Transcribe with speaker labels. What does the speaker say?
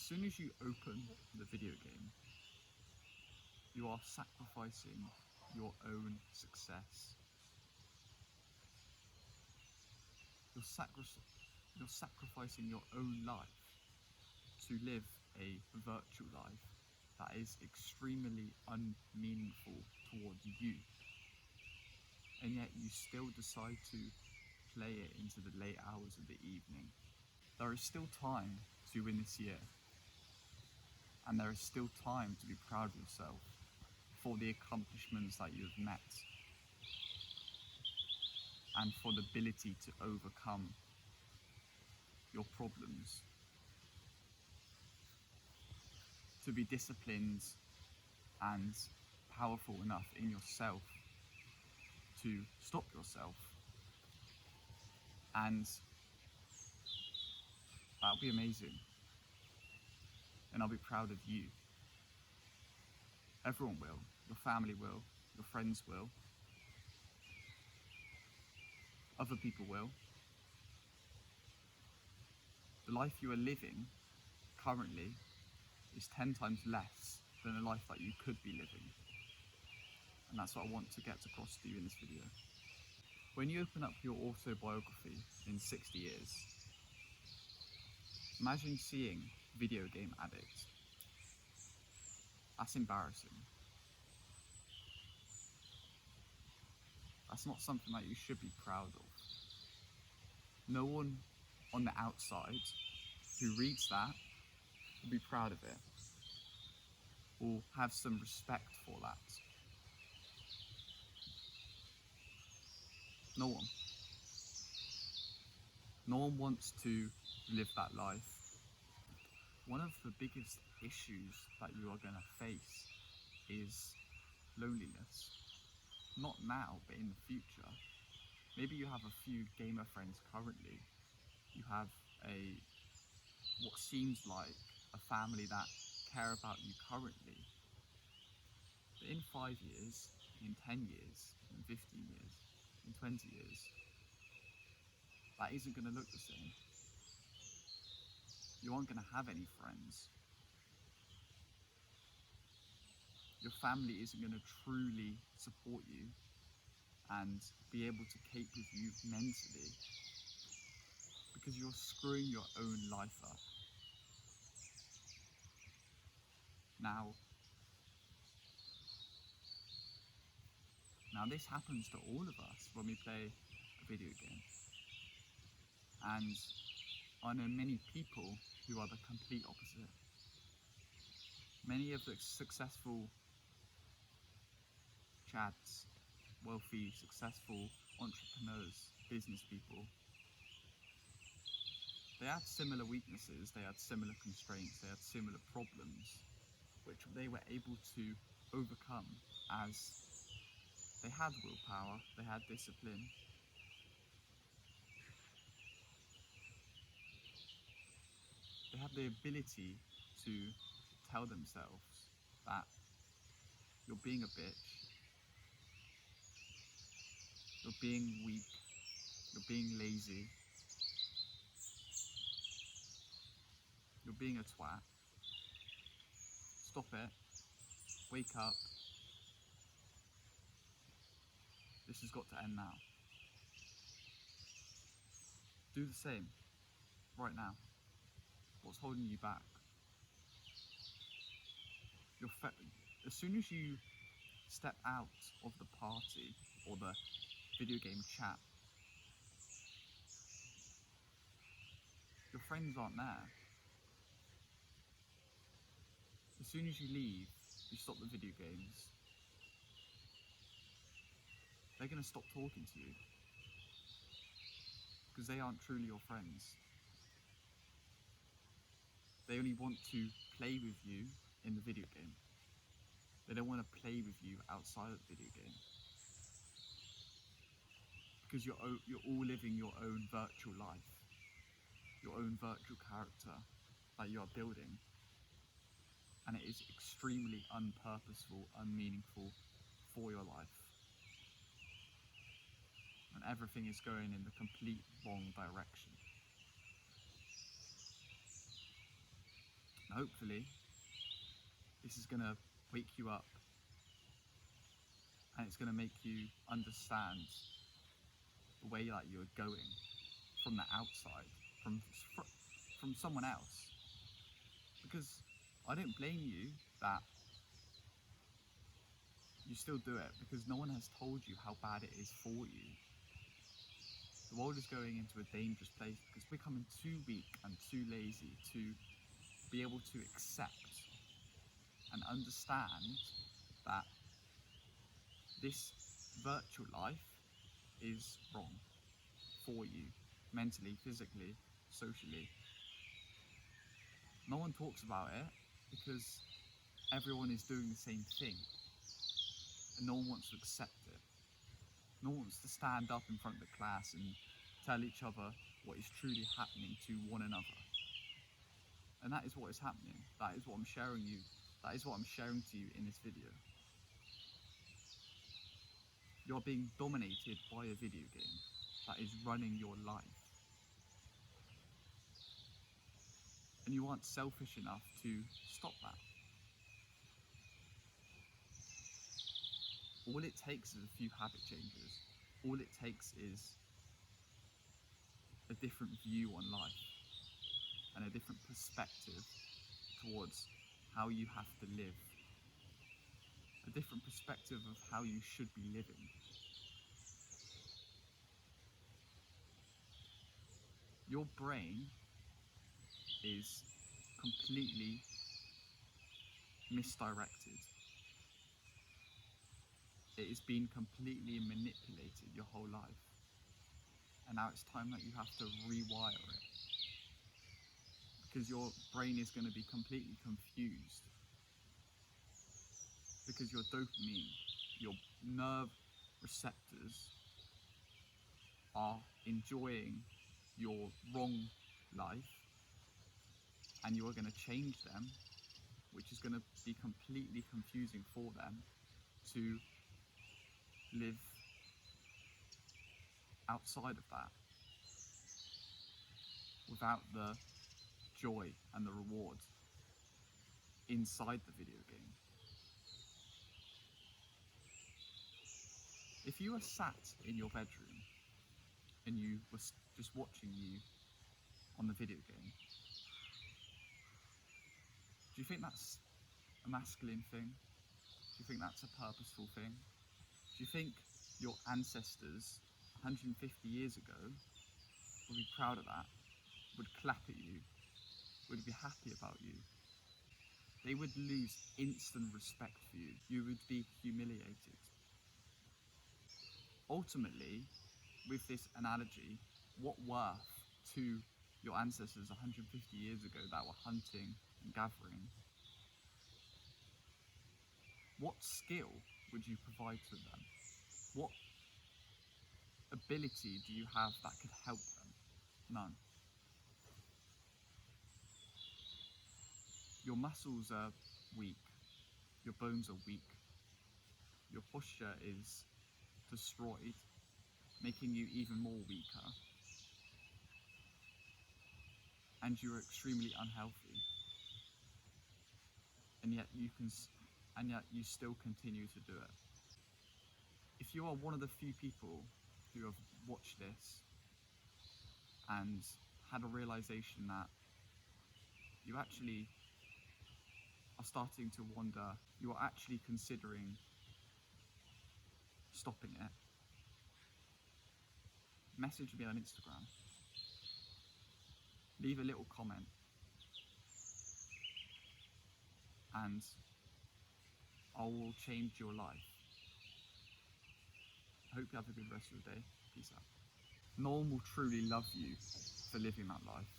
Speaker 1: soon as you open the video game, you are sacrificing your own success. You're sacrificing your own life to live a virtual life that is extremely unmeaningful towards you. And yet you still decide to play it into the late hours of the evening. There is still time to win this year. And there is still time to be proud of yourself for the accomplishments that you have met and for the ability to overcome your problems. To be disciplined and powerful enough in yourself to stop yourself. And that'll be amazing. And I'll be proud of you. Everyone will. Your family will. Your friends will. Other people will. The life you are living currently is 10 times less than the life that you could be living. And that's what I want to get across to you in this video. When you open up your autobiography in 60 years, imagine seeing video game addict. That's embarrassing. That's not something that you should be proud of. No one on the outside who reads that will be proud of it, or have some respect for that. No one. No one wants to live that life. One of the biggest issues that you are going to face is loneliness. Not now, but in the future. Maybe you have a few gamer friends currently. You have what seems like a family that care about you currently. But in 5 years, in 10 years, in 15 years, in 20 years, that isn't going to look the same. You aren't going to have any friends. Your family isn't going to truly support you and be able to cope with you mentally, because you're screwing your own life up. Now this happens to all of us when we play a video game. And I know many people who are the complete opposite. Many of the successful chads, wealthy, successful entrepreneurs, business people, they had similar weaknesses, they had similar constraints, they had similar problems, which they were able to overcome as they had willpower, they had discipline. They had the ability to tell themselves that you're being a bitch, you're being weak, you're being lazy, you're being a twat. Stop it, wake up, this has got to end now. Do the same, right now. What's holding you back? As soon as you step out of the party or the video game chat, your friends aren't there. As soon as you leave, you stop the video games, they're going to stop talking to you because they aren't truly your friends. They only want to play with you in the video game. They don't want to play with you outside of the video game. Because you're all living your own virtual life, your own virtual character that you are building. And it is extremely unpurposeful, unmeaningful for your life. And everything is going in the complete wrong direction. Now hopefully this is going to wake you up, and it's going to make you understand the way that you're going from the outside, from someone else. Because I don't blame you that you still do it, because no one has told you how bad it is for you. The world is going into a dangerous place because we're becoming too weak and too lazy to be able to accept and understand that this virtual life is wrong for you, mentally, physically, socially. No one talks about it because everyone is doing the same thing, and no one wants to accept it. No one wants to stand up in front of the class and tell each other what is truly happening to one another. And that is what is happening. That is what I'm sharing you. That is what I'm sharing to you in this video. You're being dominated by a video game that is running your life. And you aren't selfish enough to stop that. All it takes is a few habit changes. All it takes is a different view on life and a different perspective towards how you have to live. A different perspective of how you should be living. Your brain is completely misdirected. It has been completely manipulated your whole life. And now it's time that you have to rewire it. Because your brain is going to be completely confused. Because your dopamine, your nerve receptors are enjoying your wrong life, and you are going to change them, which is going to be completely confusing for them to live outside of that, without the joy and the reward inside the video game. If you were sat in your bedroom and you were just watching you on the video game, do you think that's a masculine thing? Do you think that's a purposeful thing? Do you think your ancestors 150 years ago would be proud of that, would clap at you, would be happy about you? They would lose instant respect for you. You would be humiliated. Ultimately, with this analogy, what worth to your ancestors 150 years ago that were hunting and gathering, what skill would you provide to them? What ability do you have that could help them? None. Your muscles are weak. Your bones are weak. Your posture is destroyed, making you even more weaker. And you're extremely unhealthy. And yet you still continue to do it. If you are one of the few people who have watched this and had a realization that you actually are starting to wonder, you are actually considering stopping it, message me on Instagram. Leave a little comment, and I will change your life. I hope you have a good rest of the day. Peace out. No one will truly love you for living that life.